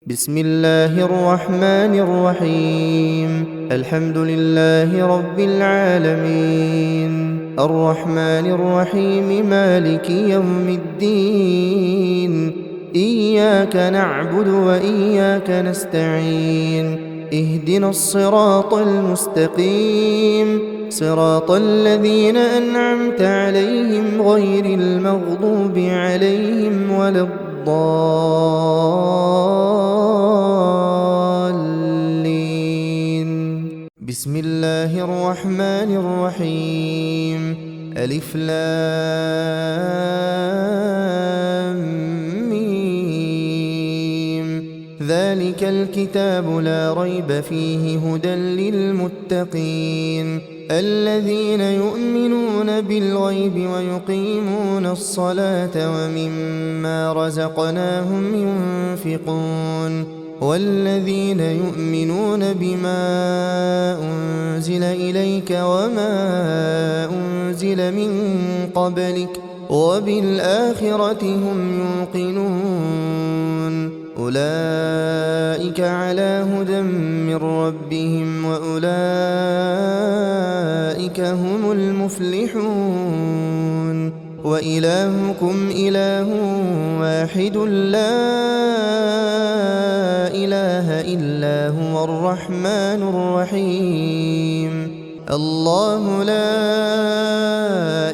بسم الله الرحمن الرحيم. الحمد لله رب العالمين الرحمن الرحيم مالك يوم الدين. إياك نعبد وإياك نستعين. اهدنا الصراط المستقيم صراط الذين أنعمت عليهم غير المغضوب عليهم ولا الضالين. بسم الله الرحمن الرحيم. ألف لام ميم. ذلك الكتاب لا ريب فيه هدى للمتقين الذين يؤمنون بالغيب ويقيمون الصلاة ومما رزقناهم ينفقون والذين يؤمنون بما أنزل إليك وما أنزل من قبلك وبالآخرة هم يوقنون أولئك على هدى من ربهم وأولئك هم المفلحون. وإلهكم إله واحد لا إله إلا هو الرحمن الرحيم. الله لا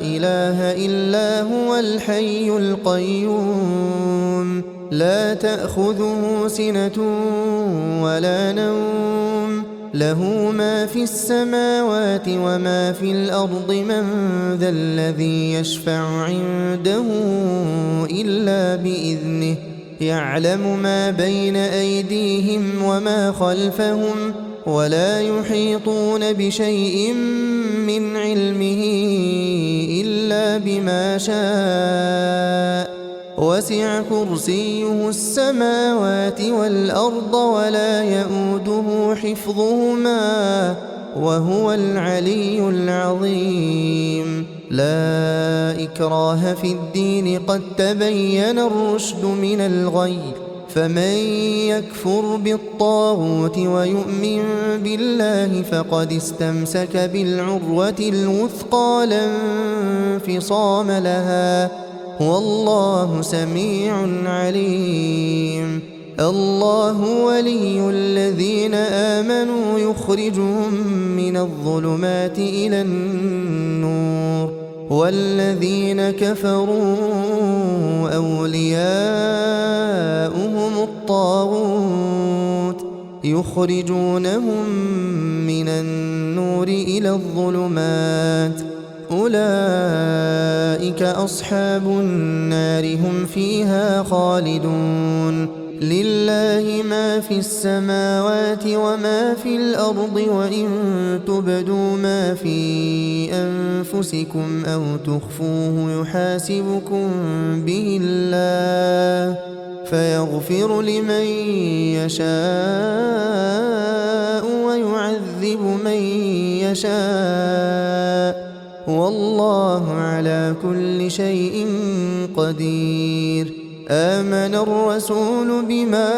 إله إلا هو الحي القيوم لا تأخذه سنة ولا نوم له ما في السماوات وما في الأرض من ذا الذي يشفع عنده إلا بإذنه يعلم ما بين أيديهم وما خلفهم ولا يحيطون بشيء من علمه إلا بما شاء وسع كرسيه السماوات والأرض ولا يئوده حفظهما وهو العلي العظيم. لا إكراه في الدين قد تبين الرشد من الغي فمن يكفر بالطاغوت ويؤمن بالله فقد استمسك بالعروة الوثقى لا انفصام لها والله سميع عليم. الله ولي الذين آمنوا يخرجهم من الظلمات إلى النور والذين كفروا أولياؤهم الطاغوت يخرجونهم من النور إلى الظلمات أولئك أصحاب النار هم فيها خالدون. لله ما في السماوات وما في الأرض وإن تبدوا ما في أنفسكم أو تخفوه يحاسبكم به الله فيغفر لمن يشاء ويعذب من يشاء والله على كل شيء قدير. آمن الرسول بما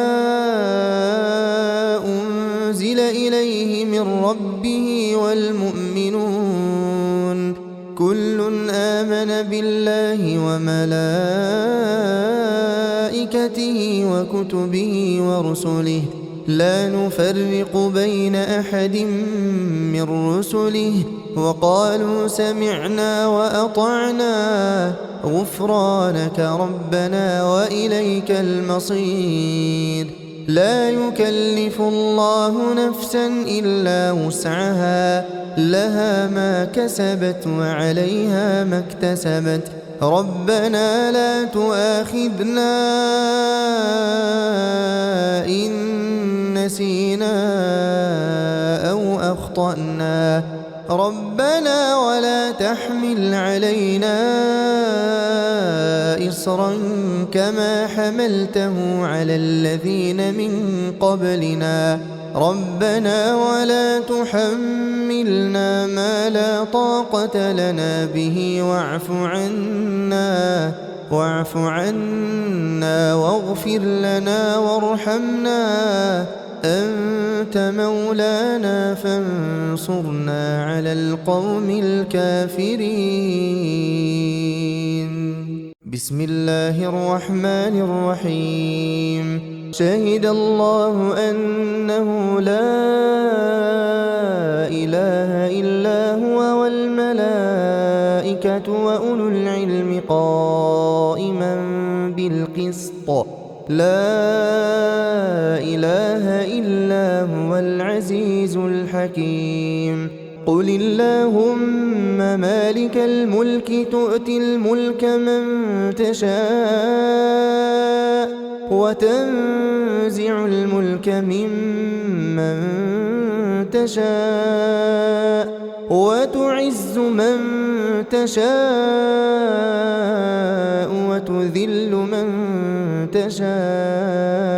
أنزل إليه من ربه والمؤمنون كل آمن بالله وملائكته وكتبه ورسله لا نفرق بين أحد من رسله وقالوا سمعنا وأطعنا غفرانك ربنا وإليك المصير. لا يكلف الله نفسا إلا وسعها لها ما كسبت وعليها ما اكتسبت ربنا لا تؤاخذنا إن نسينا أو أخطأنا ربنا ولا تحمل علينا إصرا كما حملته على الذين من قبلنا ربنا ولا تحملنا ما لا طاقة لنا به واعف عنا واعف عنا واغفر لنا وارحمنا أنت مولانا فانصرنا على القوم الكافرين. بسم الله الرحمن الرحيم. شهد الله أنه لا إله إلا هو والملائكة وأولو العلم قائما بالقسط لا إله إلا هو العزيز الحكيم. قل اللهم مالك الملك تؤتي الملك من تشاء وتنزع الملك ممن تشاء وتعز من تشاء وتذل من تشاء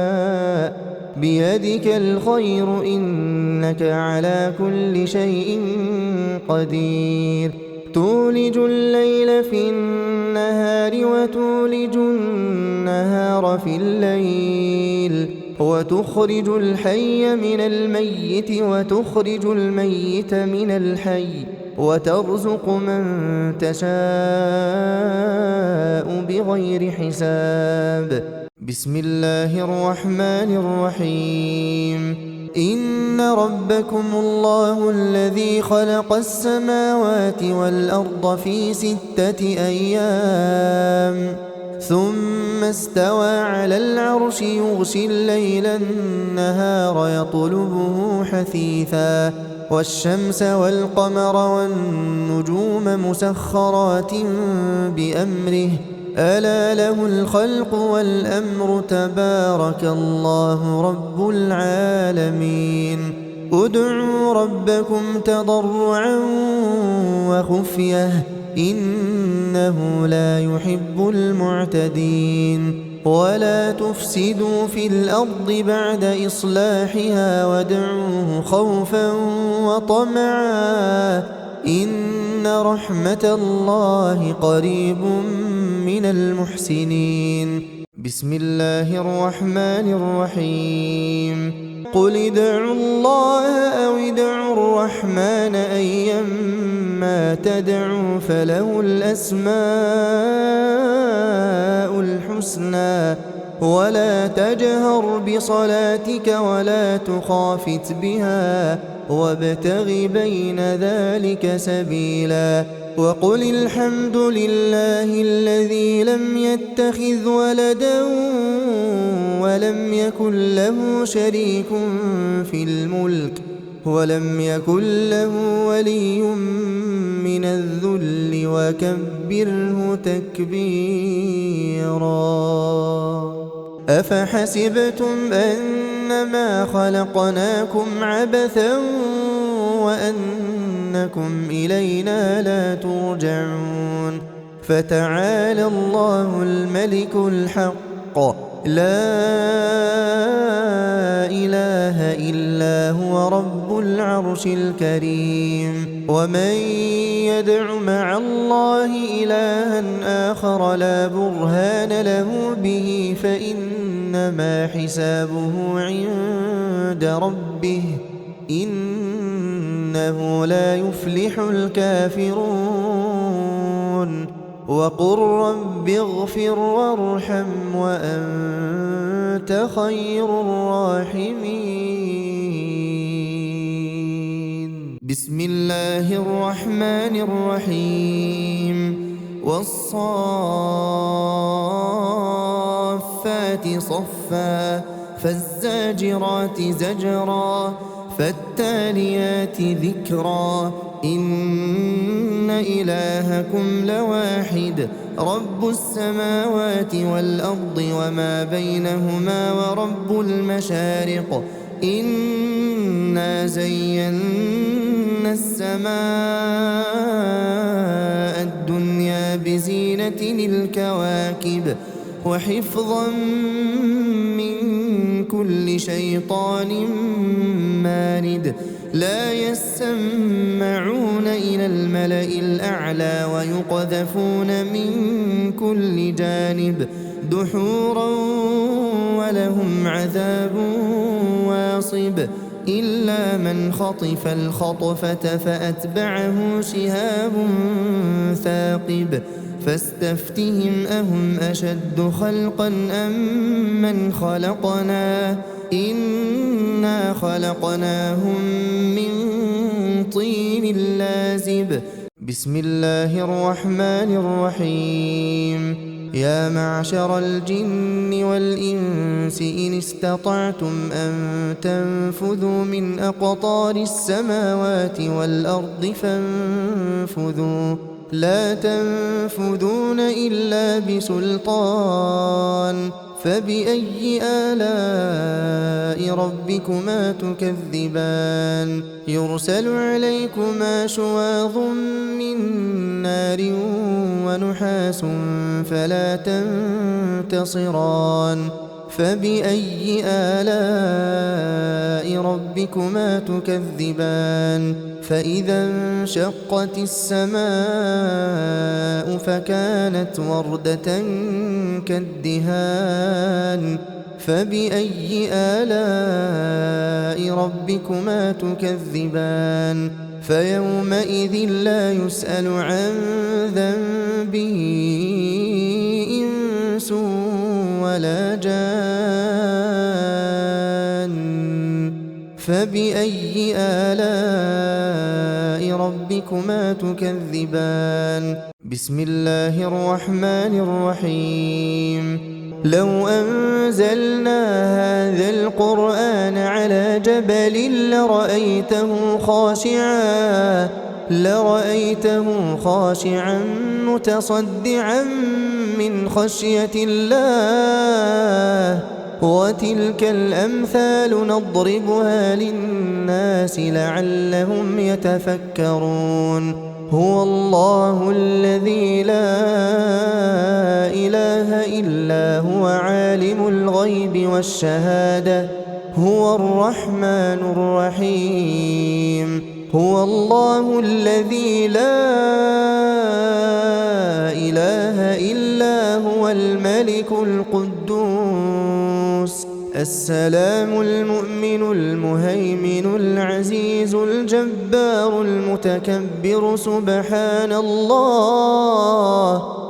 بيدك الخير إنك على كل شيء قدير. تولج الليل في النهار وتولج النهار في الليل وتخرج الحي من الميت وتخرج الميت من الحي وترزق من تشاء بغير حساب. بسم الله الرحمن الرحيم. إن ربكم الله الذي خلق السماوات والأرض في 6 أيام ثم استوى على العرش يغشي الليل النهار يطلبه حثيثا والشمس والقمر والنجوم مسخرات بأمره ألا له الخلق والأمر تبارك الله رب العالمين. ادعوا ربكم تضرعا وخفية إنه لا يحب المعتدين. ولا تفسدوا في الأرض بعد إصلاحها وادعوه خوفا وطمعا إن رحمة الله قريب من المحسنين. بسم الله الرحمن الرحيم. قل ادعوا الله أو ادعوا الرحمن أيما تدعوا فله الأسماء الحسنى ولا تجهر بصلاتك ولا تخافت بها وابتغ بين ذلك سبيلا. وقل الحمد لله الذي لم يتخذ ولدا ولم يكن له شريك في الملك ولم يكن له ولي من الذل وكبره تكبيرا. أفحسبتم أنما خلقناكم عبثا وأنكم إلينا لا ترجعون. فتعالى الله الملك الحق لا إله إلا هو رب العرش الكريم. ومن يدع مع الله إلها آخر لا برهان له به فإنما حسابه عند ربه إنه لا يفلح الكافرون. وقل رب اغفر وارحم وأنت خير الراحمين. بسم الله الرحمن الرحيم. والصافات صفا فالزاجرات زجرا فالتاليات ذكرا إن إلهكم لواحد رب السماوات والأرض وما بينهما ورب المشارق إنا زينا السماء الدنيا بزينة الكواكب وحفظا من كل شيطان مارد لا يسمعون إلى الملأ الأعلى ويقذفون من كل جانب دحورا ولهم عذاب واصب إلا من خطف الخطفة فأتبعه شهاب ثاقب فاستفتهم أهم أشد خلقا أم من خلقنا إنا خلقناهم من طين لازب بسم الله الرحمن الرحيم يا معشر الجن والإنس إن استطعتم أن تنفذوا من أقطار السماوات والأرض فانفذوا لا تنفذون إلا بسلطان فبأي آلاء ربكما تكذبان يرسل عليكما شواظ من نار ونحاس فلا تنتصران فبأي آلاء ربكما تكذبان فإذا انشقت السماء فكانت وردة كالدهان فبأي آلاء ربكما تكذبان فيومئذ لا يسأل عن ذنبه إنس ولا جان فبأي آلاء ربكما تكذبان بسم الله الرحمن الرحيم لو أنزلنا هذا القرآن على جبل لرأيته خاشعا متصدعا من خشية الله وتلك الأمثال نضربها للناس لعلهم يتفكرون هو الله الذي لا إله إلا هو عالم الغيب والشهادة هو الرحمن الرحيم هو الله الذي لا إله إلا هو الملك القدوس السلام المؤمن المهيمن العزيز الجبار المتكبر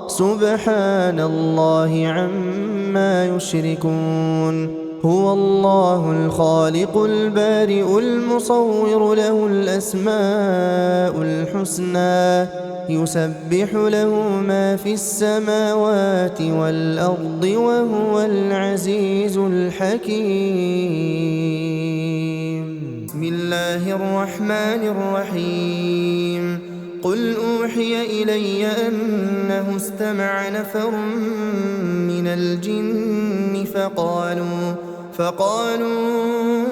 سبحان الله عما يشركون هو الله الخالق البارئ المصور له الأسماء الحسنى يسبح له ما في السماوات والأرض وهو العزيز الحكيم بسم الله الرحمن الرحيم قل أوحي إلي أنه استمع نفر من الجن فقالوا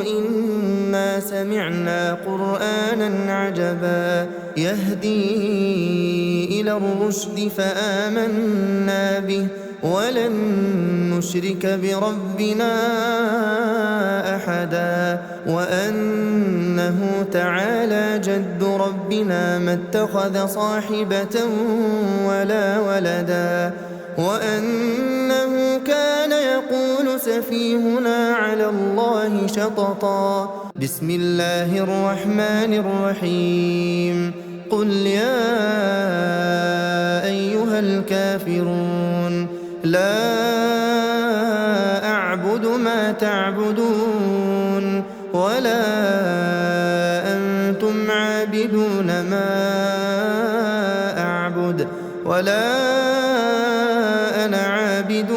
إنا سمعنا قرآنا عجبا يهدي إلى الرشد فآمنا به ولن نشرك بربنا أحدا وأنه تعالى جد ربنا ما اتخذ صاحبة ولا ولدا وأنه كان يقول سفيهنا على الله شططا بسم الله الرحمن الرحيم قل يا أيها الكافرون لا أعبد ما تعبدون ولا أنتم عابدون ما أعبد ولا أنا عابد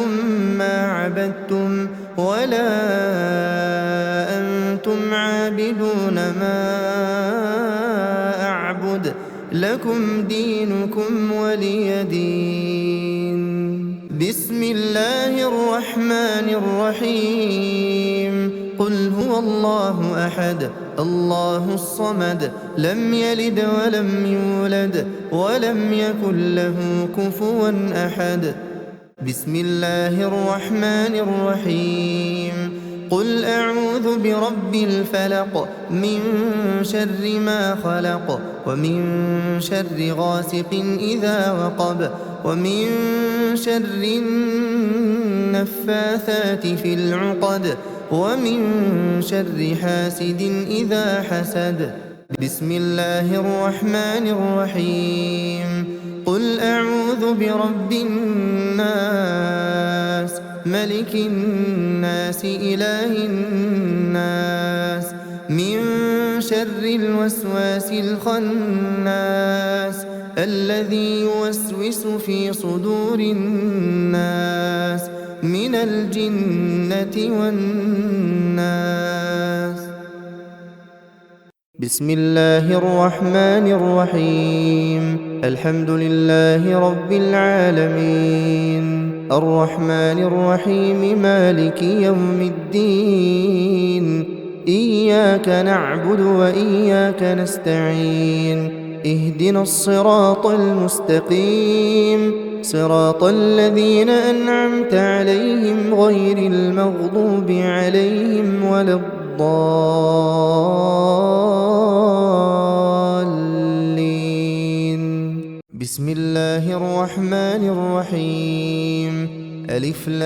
ما عبدتم ولا أنتم عابدون ما أعبد لكم دينكم ولي دين بسم الله الرحمن الرحيم قل هو الله أحد الله الصمد لم يلد ولم يولد ولم يكن له كفوا أحد بسم الله الرحمن الرحيم قل أعوذ برب الفلق من شر ما خلق ومن شر غاسق إذا وقب ومن شر النفاثات في العقد ومن شر حاسد إذا حسد. بسم الله الرحمن الرحيم. قل أعوذ برب الناس ملك الناس إله الناس من شر الوسواس الخناس الذي يوسوس في صدور الناس من الجنة والناس. بسم الله الرحمن الرحيم. الحمد لله رب العالمين الرحمن الرحيم مالك يوم الدين إياك نعبد وإياك نستعين اهدنا الصراط المستقيم صراط الذين أنعمت عليهم غير المغضوب عليهم ولا الضالين. بسم الله الرحمن الرحيم. ألف لام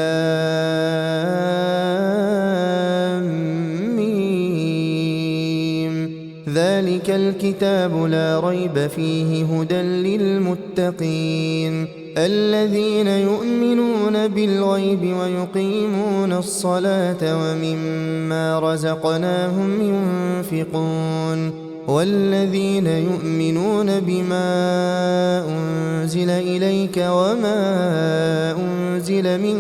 ميم. ذلك الكتاب لا ريب فيه هدى للمتقين الذين يؤمنون بالغيب ويقيمون الصلاة ومما رزقناهم ينفقون والذين يؤمنون بما أنزل إليك وما أنزل من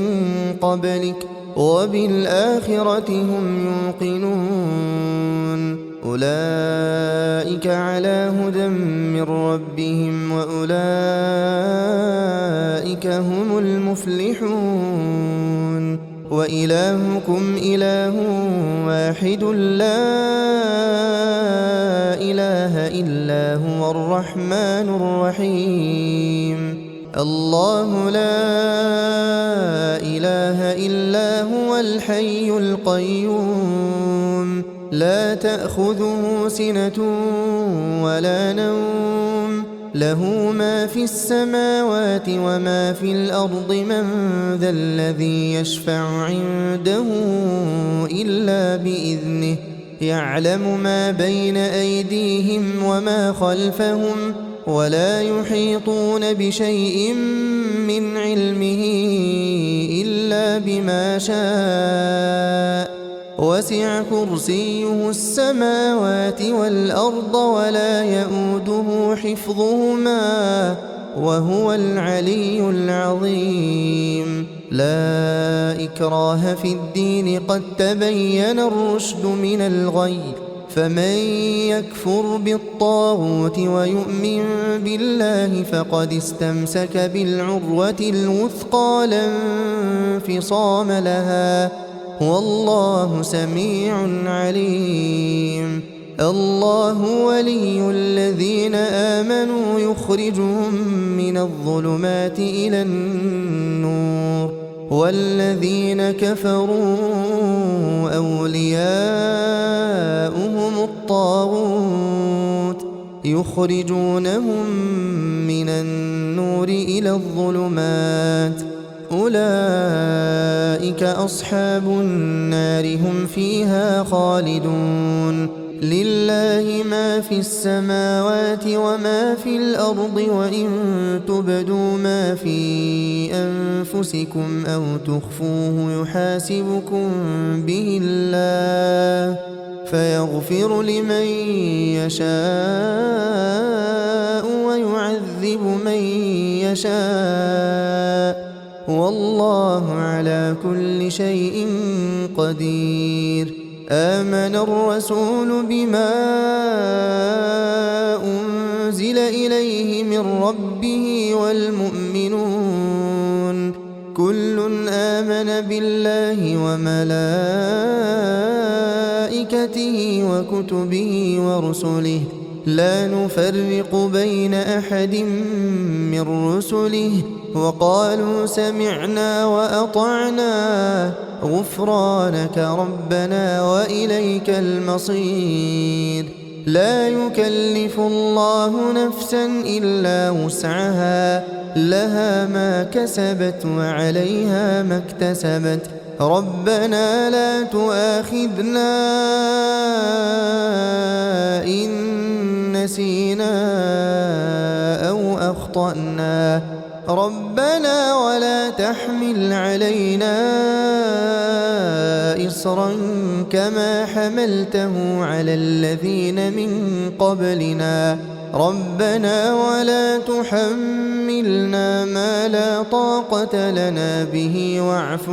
قبلك وبالآخرة هم يوقنون أولئك على هدى من ربهم وأولئك هم المفلحون. وإلهكم إله واحد لا إله إلا هو الرحمن الرحيم. الله لا إله إلا هو الحي القيوم لا تأخذه سنة ولا نوم له ما في السماوات وما في الأرض من ذا الذي يشفع عنده إلا بإذنه يعلم ما بين أيديهم وما خلفهم ولا يحيطون بشيء من علمه إلا بما شاء وسع كرسيه السماوات والأرض ولا يؤوده حفظهما وهو العلي العظيم. لا إكراه في الدين قد تبين الرشد من الغي فمن يكفر بالطاغوت ويؤمن بالله فقد استمسك بالعروة الوثقى لا انفصام لها والله سميع عليم. الله ولي الذين آمنوا يخرجهم من الظلمات إلى النور والذين كفروا أولياؤهم الطاغوت يخرجونهم من النور إلى الظلمات أولئك أصحاب النار هم فيها خالدون. لله ما في السماوات وما في الأرض وإن تبدوا ما في أنفسكم أو تخفوه يحاسبكم به الله فيغفر لمن يشاء ويعذب من يشاء والله على كل شيء قدير. آمن الرسول بما أنزل إليه من ربه والمؤمنون كل آمن بالله وملائكته وكتبه ورسله لا نفرق بين أحد من رسله وقالوا سمعنا وأطعنا غفرانك ربنا وإليك المصير. لا يكلف الله نفسا إلا وسعها، لها ما كسبت وعليها ما اكتسبت. ربنا لا تؤاخذنا إن نسينا أو أخطأنا، ربنا ولا تحمل علينا إصرا كما حملته على الذين من قبلنا، ربنا ولا تحملنا ما لا طاقة لنا به واعف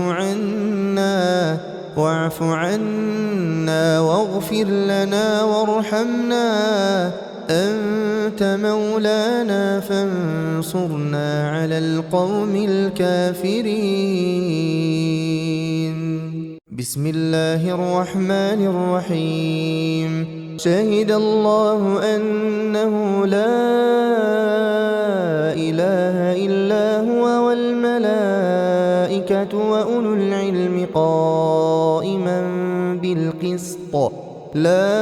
عنا واغفر لنا وارحمنا، أنت مولانا فانصرنا على القوم الكافرين. بسم الله الرحمن الرحيم. شهد الله أنه لا إله إلا هو والملائكة وأولو العلم قائما بالقسط، لا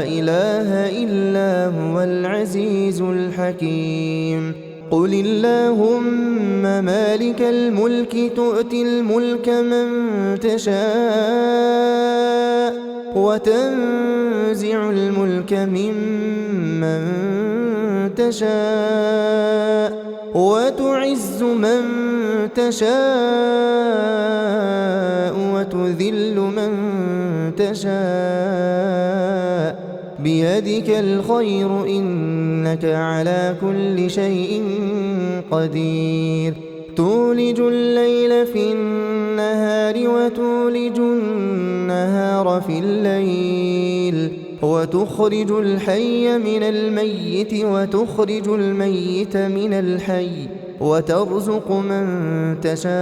إله إلا هو العزيز الحكيم. قل اللهم مالك الملك تؤتي الملك من تشاء وتنزع الملك ممن تشاء وتعز من تشاء وتذل من تشاء، بيدك الخير إنك على كل شيء قدير. تولج الليل في النهار وتولج النهار في الليل، وتخرج الحي من الميت وتخرج الميت من الحي، وترزق من تشاء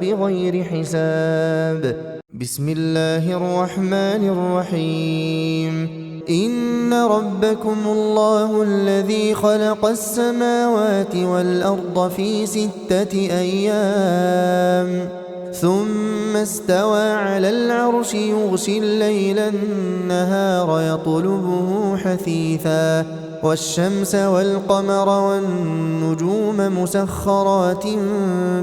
بغير حساب. بسم الله الرحمن الرحيم. إن ربكم الله الذي خلق السماوات والأرض في 6 أيام ثم استوى على العرش يغشي الليل النهار يطلبه حثيثا، والشمس والقمر والنجوم مسخرات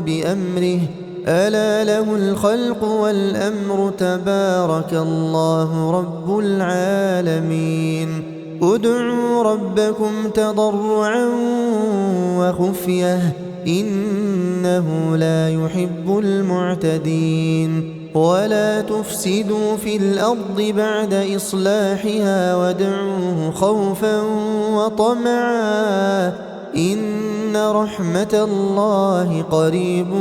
بأمره، ألا له الخلق والأمر، تبارك الله رب العالمين. ادعوا ربكم تضرعا وخفية إنه لا يحب المعتدين. ولا تفسدوا في الأرض بعد إصلاحها وادعوه خوفا وطمعا إن رحمة الله قريب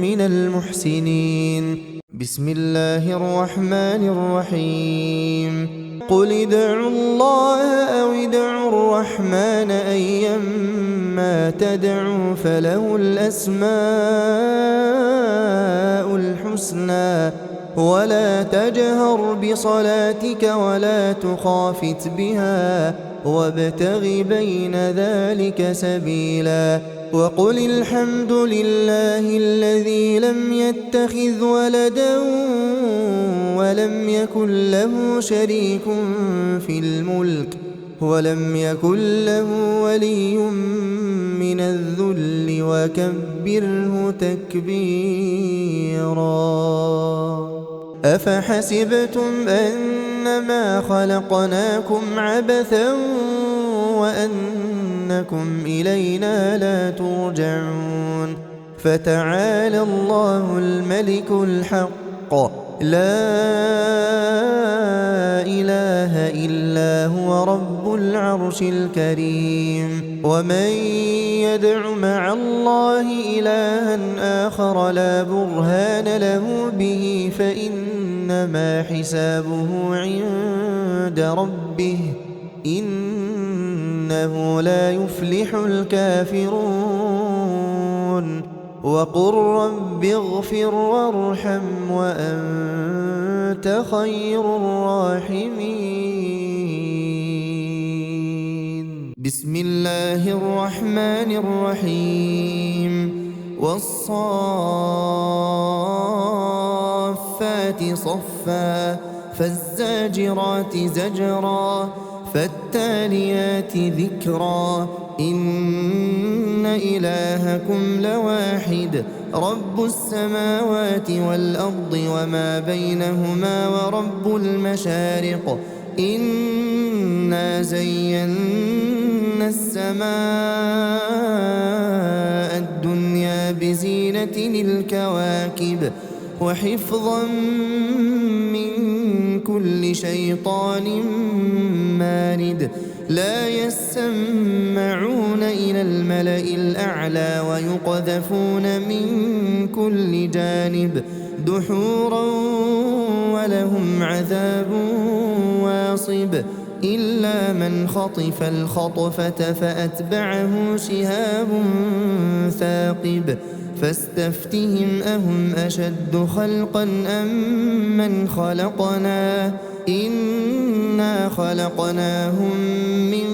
من المحسنين. بسم الله الرحمن الرحيم. قل ادعوا الله أو ادعوا الرحمن أيما تدعوا فله الأسماء الحسنى، ولا تجهر بصلاتك ولا تخافت بها وابتغ بين ذلك سبيلا. وقل الحمد لله الذي لم يتخذ ولدا ولم يكن له شريك في الملك ولم يكن له ولي من الذل وكبره تكبيرا. أفحسبتم أنما خلقناكم عبثا وأنكم إلينا لا ترجعون. فتعالى الله الملك الحق، لا إله إلا هو رب العرش الكريم. ومن يدع مع الله إلها آخر لا برهان له به فإنما حسابه عند ربه إنه لا يفلح الكافرون. وقل رب اغفر وارحم وأنت خير الراحمين. بسم الله الرحمن الرحيم والصافات صفا فالزاجرات زجرا فالتاليات ذكرا إن إلهكم لواحد رب السماوات والأرض وما بينهما ورب المشارق إنا زينا السماء الدنيا بزينة الكواكب وحفظا من كل شيطان مارد لا يسمعون إلى الملأ الأعلى ويقذفون من كل جانب دحورا ولهم عذاب واصب إلا من خطف الخطفة فأتبعه شهاب ثاقب فاستفتهم أهم أشد خلقا أم من خلقنا إنا خلقناهم من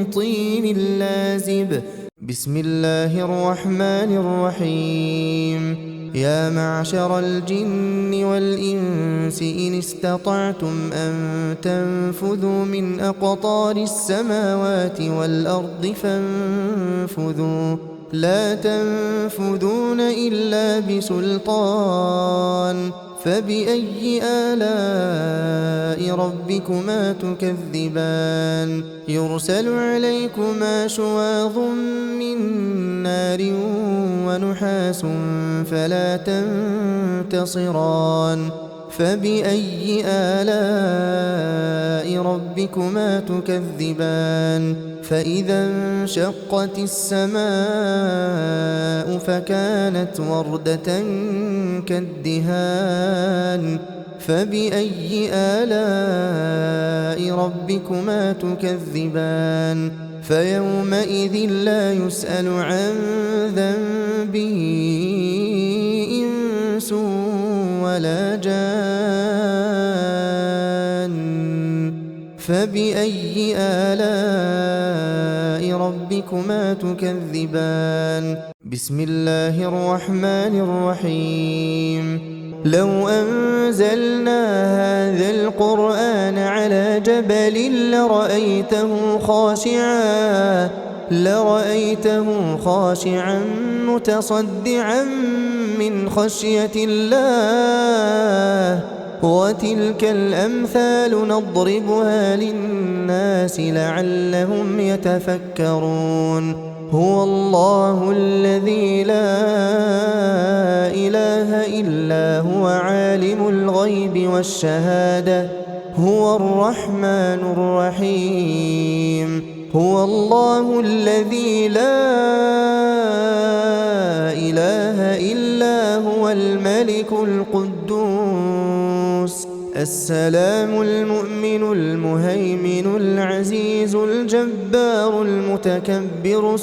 طين لازب بسم الله الرحمن الرحيم يا معشر الجن والإنس إن استطعتم أن تنفذوا من أقطار السماوات والأرض فانفذوا لا تنفذون إلا بسلطان فبأي آلاء ربكما تكذبان يرسل عليكما شواظ من نار ونحاس فلا تنتصران فبأي آلاء ربكما تكذبان فإذا انشقت السماء فكانت وردة كالدهان فبأي آلاء ربكما تكذبان فيومئذ لا يسأل عن ذنبه إنس ولا جان فبأي آلاء ربكما تكذبان بسم الله الرحمن الرحيم لو أنزلنا هذا القرآن على جبل لرأيته خاشعا متصدعا من خشية الله وتلك الأمثال نضربها للناس لعلهم يتفكرون هو الله الذي لا إله إلا هو عالم الغيب والشهادة هو الرحمن الرحيم هو الله الذي لا إله إلا هو الملك القدوس السلام المؤمن المهيمن العزيز الجبار المتكبر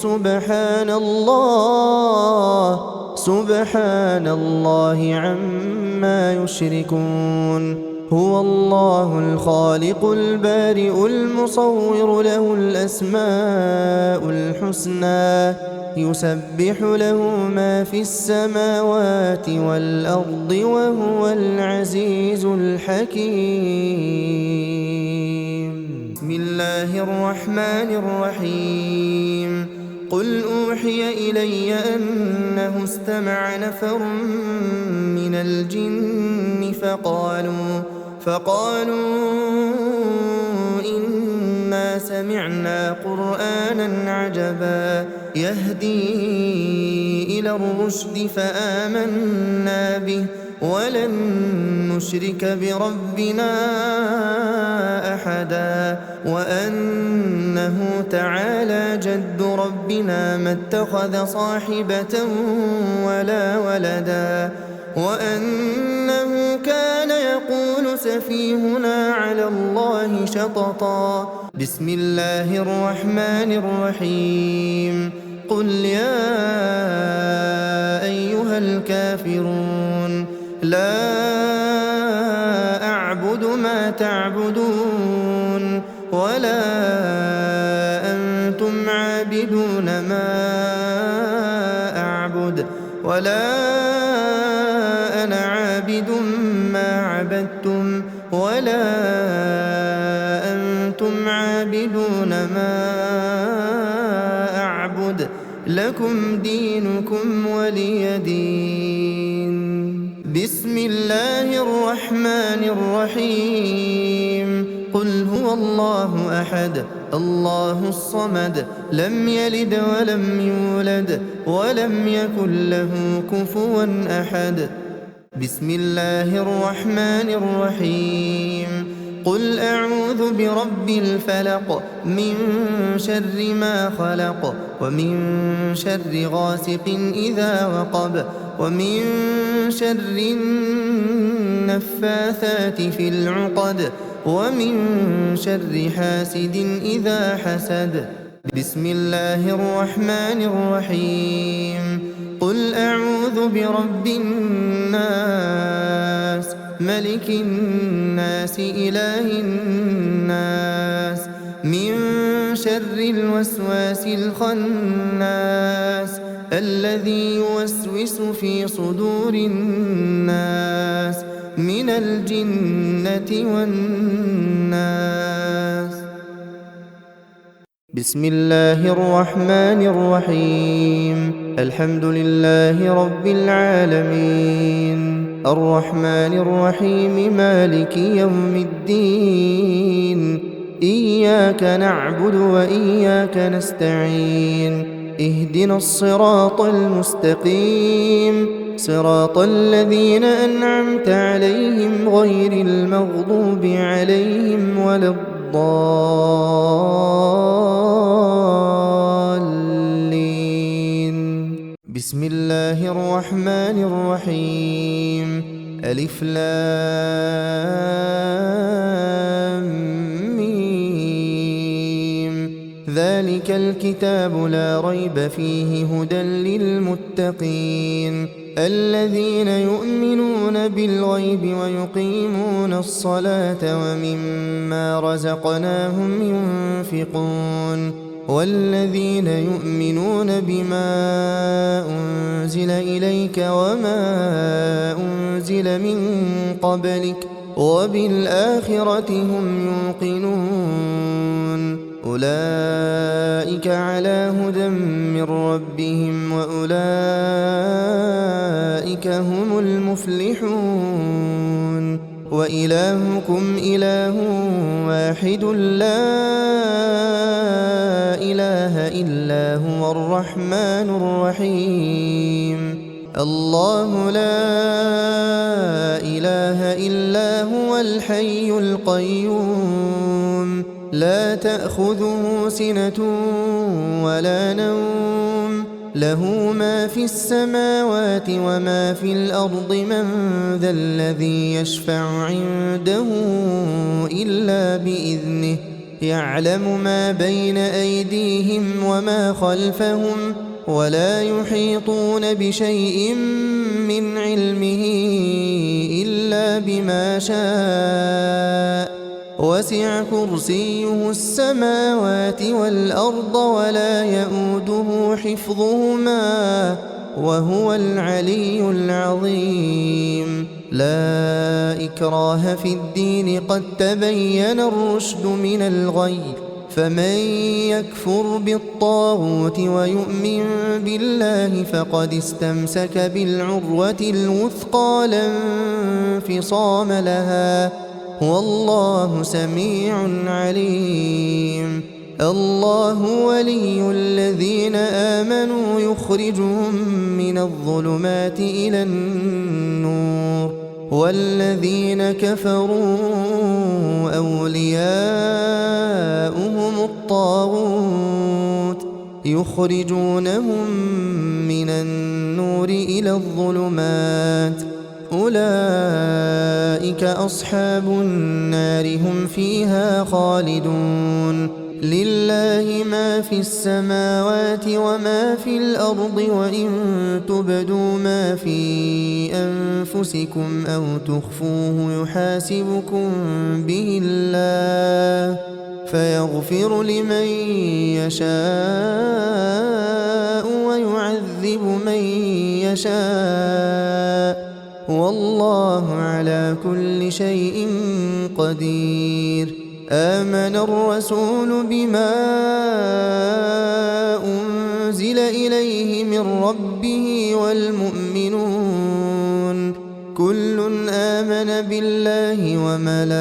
سبحان الله عما يشركون هو الله الخالق البارئ المصور له الأسماء الحسنى يسبح له ما في السماوات والأرض وهو العزيز الحكيم بسم الله الرحمن الرحيم قل أوحي إلي أنه استمع نفر من الجن فقالوا إنا سمعنا قرآنا عجبا يهدي إلى الرشد فآمنا به ولن نشرك بربنا أحدا وأنه تعالى جد ربنا ما اتخذ صاحبة ولا ولدا وأنه كان يقول سفيهنا على الله شططا بسم الله الرحمن الرحيم قل يا أيها الكافرون لا أعبد ما تعبدون ولا تعبدون ما أعبد ولا أنا عابد ما عبدتم ولا أنتم عابدون ما أعبد لكم دينكم ولي دين. بسم الله الرحمن الرحيم. قل هو الله أحد الله الصمد لم يلد ولم يولد ولم يكن له كفوا أحد. بسم الله الرحمن الرحيم. قل أعوذ برب الفلق من شر ما خلق ومن شر غاسق إذا وقب ومن شر النفاثات في العقد ومن شر حاسد إذا حسد. بسم الله الرحمن الرحيم. قل أعوذ برب الناس ملك الناس إله الناس من شر الوسواس الخناس الذي يوسوس في صدور الناس من الجنة والناس. بسم الله الرحمن الرحيم. الحمد لله رب العالمين الرحمن الرحيم مالك يوم الدين. إياك نعبد وإياك نستعين. اهدنا الصراط المستقيم صراط الذين أنعمت عليهم غير المغضوب عليهم ولا الضالين. بسم الله الرحمن الرحيم. ألف لام ميم. ذلك الكتاب لا ريب فيه هدى للمتقين الذين يؤمنون بالغيب ويقيمون الصلاة ومما رزقناهم ينفقون والذين يؤمنون بما أنزل إليك وما أنزل من قبلك وبالآخرة هم يوقنون أولئك على هدى من ربهم وأولئك هم المفلحون. وإلهكم إله واحد لا إله إلا هو الرحمن الرحيم. الله لا إله إلا هو الحي القيوم لا تأخذه سنة ولا نوم له ما في السماوات وما في الأرض من ذا الذي يشفع عنده إلا بإذنه يعلم ما بين أيديهم وما خلفهم ولا يحيطون بشيء من علمه إلا بما شاء وسع كرسيه السماوات والأرض ولا يؤوده حفظهما وهو العلي العظيم. لا إكراه في الدين قد تبين الرشد من الغي فمن يكفر بالطاغوت ويؤمن بالله فقد استمسك بالعروة الوثقى لا انفصام لها والله سميع عليم. الله ولي الذين آمنوا يخرجهم من الظلمات إلى النور والذين كفروا أولياؤهم الطاغوت يخرجونهم من النور إلى الظلمات أولئك أصحاب النار هم فيها خالدون. لله ما في السماوات وما في الأرض وإن تبدوا ما في أنفسكم أو تخفوه يحاسبكم به الله فيغفر لمن يشاء ويعذب من يشاء والله على كل شيء قدير. آمن الرسول بما أنزل إليه من ربه والمؤمنون كل آمن بالله وملائكته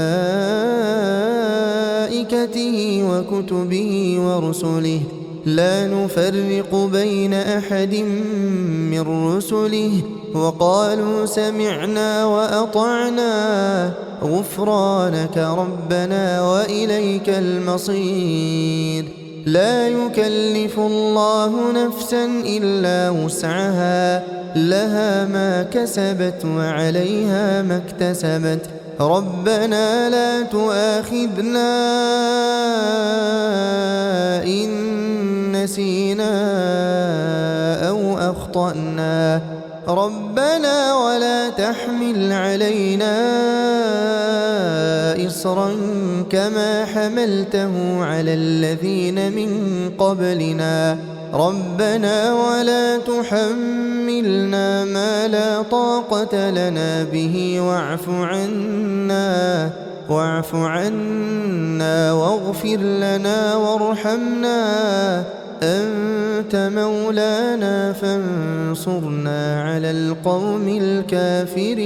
وكتبه ورسله لا نفرق بين أحد من رسله وقالوا سمعنا وأطعنا غفرانك ربنا وإليك المصير. لا يكلف الله نفسا إلا وسعها لها ما كسبت وعليها ما اكتسبت ربنا لا تؤاخذنا إن نسينا أو أخطأنا ربنا ولا تحمل علينا إصرا كما حملته على الذين من قبلنا ربنا ولا تحملنا ما لا طاقة لنا به واعف عنا واغفر لنا وارحمنا أنت مولانا فانصرنا على القوم الكافرين.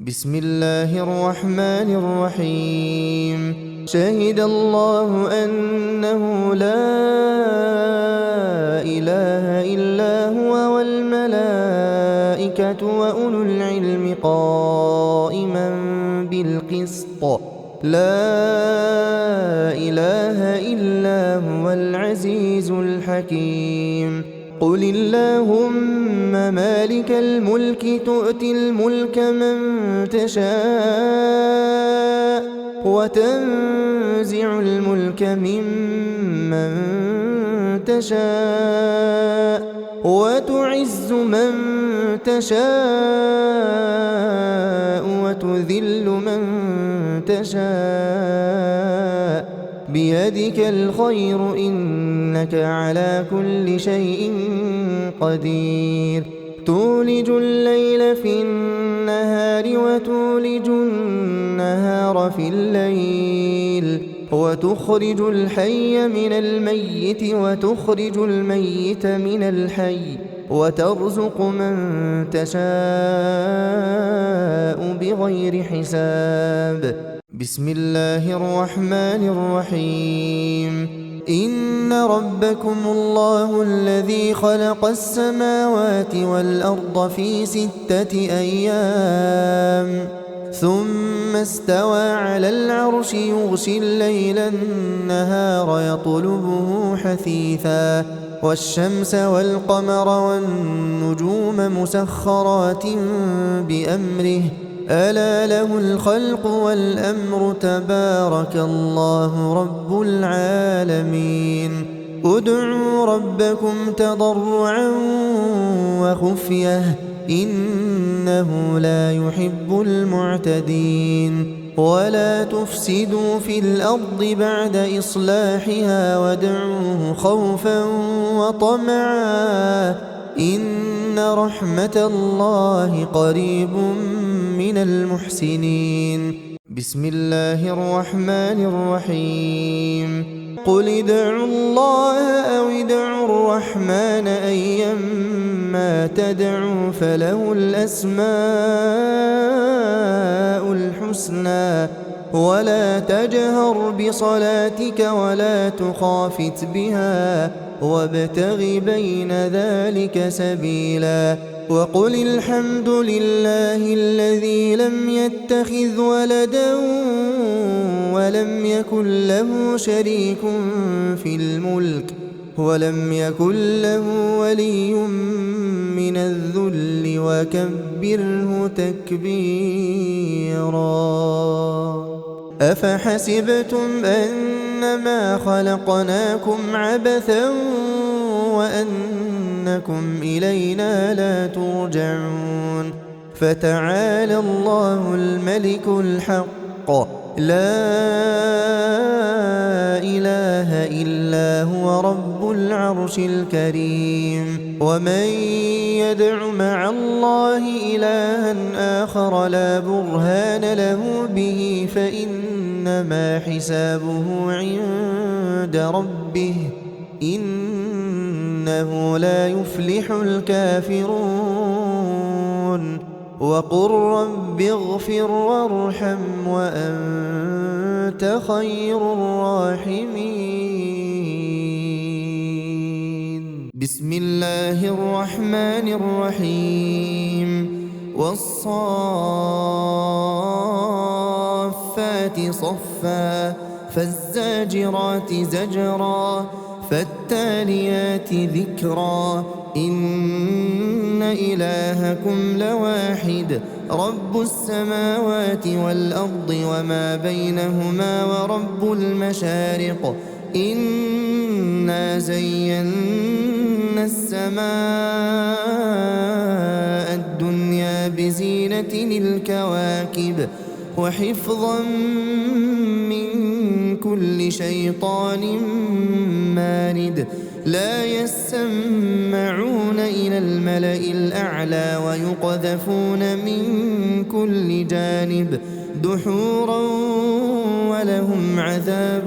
بسم الله الرحمن الرحيم. شهد الله أنه لا إله إلا هو والملائكة وأولو العلم قائما بالقسط لا إله إلا هو العزيز الحكيم. قل اللهم مالك الملك تؤتي الملك من تشاء وتنزع الملك ممن تشاء وتعز من تشاء وتذل من تشاء بيدك الخير إنك على كل شيء قدير. تولج الليل في النهار وتولج النهار في الليل وتخرج الحي من الميت وتخرج الميت من الحي وترزق من تشاء بغير حساب. بسم الله الرحمن الرحيم. إن ربكم الله الذي خلق السماوات والأرض في 6 أيام ثم استوى على العرش يغشي الليل النهار يطلبه حثيثا والشمس والقمر والنجوم مسخرات بأمره ألا له الخلق والأمر تبارك الله رب العالمين. ادعوا ربكم تضرعا وخفية إنه لا يحب المعتدين. ولا تفسدوا في الأرض بعد إصلاحها وادعوه خوفا وطمعا إن رحمة الله قريب من المحسنين. بسم الله الرحمن الرحيم. قل ادعوا الله أو ادعوا الرحمن أيما تدعوا فله الأسماء الحسنى ولا تجهر بصلاتك ولا تخافت بها وابتغ بين ذلك سبيلا. وقل الحمد لله الذي لم يتخذ ولدا ولم يكن له شريك في الملك ولم يكن له ولي من الذل وكبره تكبيرا. أفحسبتم أنما خلقناكم عبثا وأنكم إلينا لا ترجعون. فتعالى الله الملك الحق لا إله إلا هو رب العرش الكريم. ومن يدع مع الله إلها آخر لا برهان له به فإنما حسابه عند ربه إنه لا يفلح الكافرون. وقل رب اغفر وارحم وأنت خير الراحمين. بسم الله الرحمن الرحيم. والصافات صفا فالزاجرات زجرا فالتاليات ذكرا إن إلهكم لواحد رب السماوات والأرض وما بينهما ورب المشارق إنا زينا السماء الدنيا بزينة الكواكب وحفظا من كل شيطان مارد لا يسمعون إلى الملأ الأعلى ويقذفون من كل جانب دحورا ولهم عذاب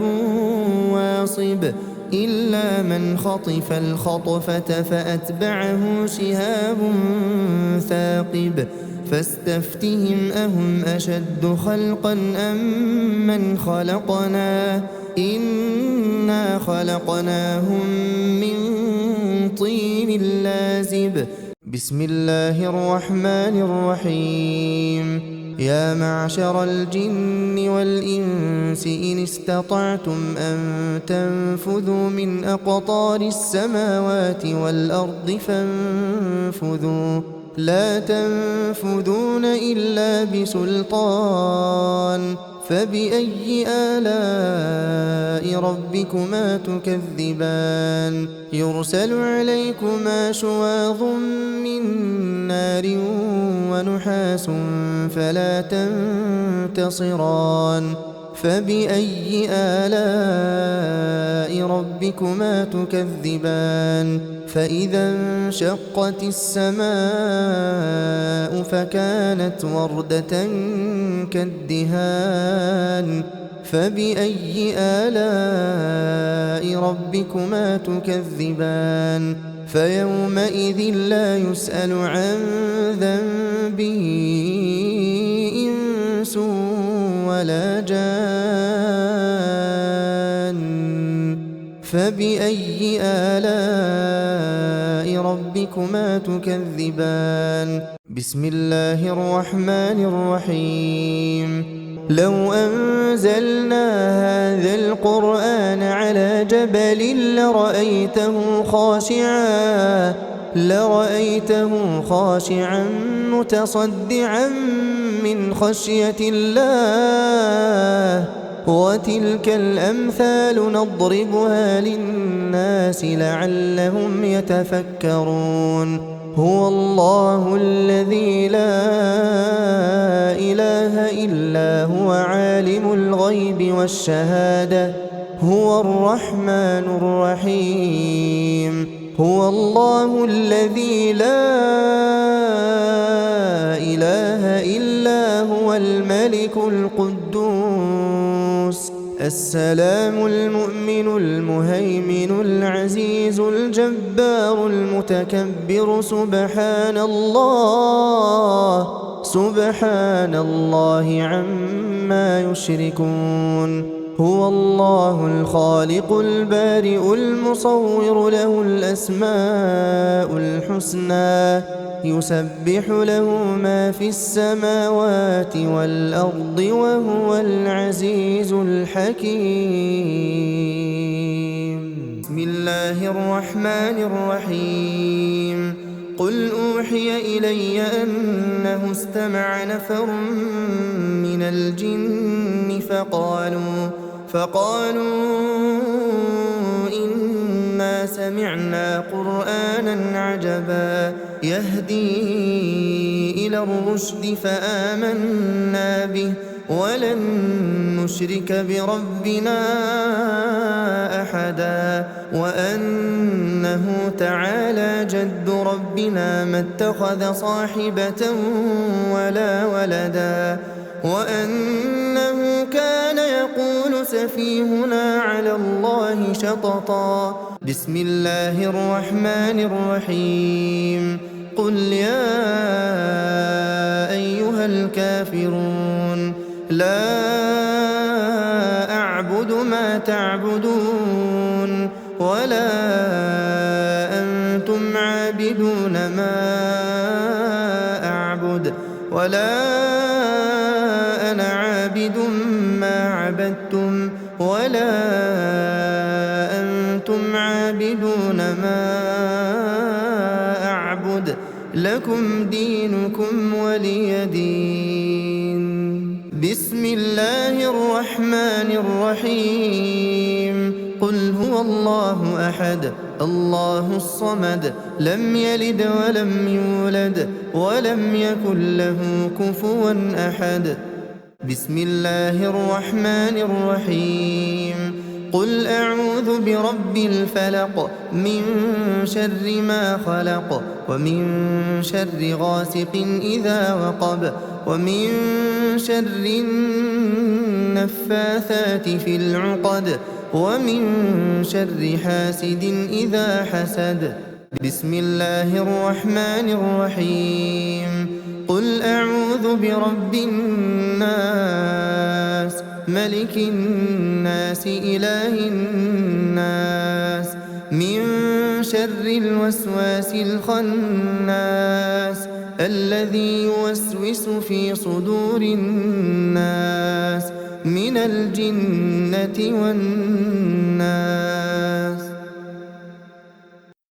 واصب إلا من خطف الخطفة فأتبعه شهاب ثاقب فاستفتهم أهم أشد خلقا أم من خلقنا إنا خلقناهم من طين لازب. بسم الله الرحمن الرحيم. يا معشر الجن والإنس إن استطعتم أن تنفذوا من أقطار السماوات والأرض فانفذوا لا تنفذون إلا بسلطان فبأي آلاء ربكما تكذبان يرسل عليكما شواظ من نار ونحاس فلا تنتصران فبأي آلاء ربكما تكذبان فإذا انشقت السماء فكانت وردة كالدهان فبأي آلاء ربكما تكذبان فيومئذ لا يسأل عن ذنبه إنس ولا جان فبأي آلاء ربكما تكذبان. بسم الله الرحمن الرحيم. لو أنزلنا هذا القرآن على جبل لرأيته خاشعا متصدعا من خشية الله وتلك الأمثال نضربها للناس لعلهم يتفكرون. هو الله الذي لا إله إلا هو عالم الغيب والشهادة هو الرحمن الرحيم. هو الله الذي لا إله إلا هو الملك القدوس السلام المؤمن المهيمن العزيز الجبار المتكبر سبحان الله عما يشركون. هو الله الخالق البارئ المصور له الأسماء الحسنى يسبح له ما في السماوات والأرض وهو العزيز الحكيم. بسم الله الرحمن الرحيم. قل أوحي إلي أنه استمع نفر من الجن فقالوا إنا سمعنا قرآنا عجبا يهدي إلى الرشد فآمنا به ولن نشرك بربنا أحدا وأنه تعالى جد ربنا ما اتخذ صاحبة ولا ولدا وأنه كان يقول سفيهنا على الله شططا بسم الله الرحمن الرحيم قل يا أيها الكافرون لا أعبد ما تعبدون ولا أنتم عابدون ما أعبد ولا أنا عابد ما عبدتم ولا أنتم عابدون ما أعبد لكم دينكم ولي دين بسم الله الرحمن الرحيم قل هو الله أحد الله الصمد لم يلد ولم يولد ولم يكن له كفوا أحد بسم الله الرحمن الرحيم قل أعوذ برب الفلق من شر ما خلق ومن شر غاسق إذا وقب ومن شر النفاثات في العقد ومن شر حاسد إذا حسد بسم الله الرحمن الرحيم قل أعوذ برب الناس ملك الناس إله الناس من شر الوسواس الخناس الذي يوسوس في صدور الناس من الجنة والناس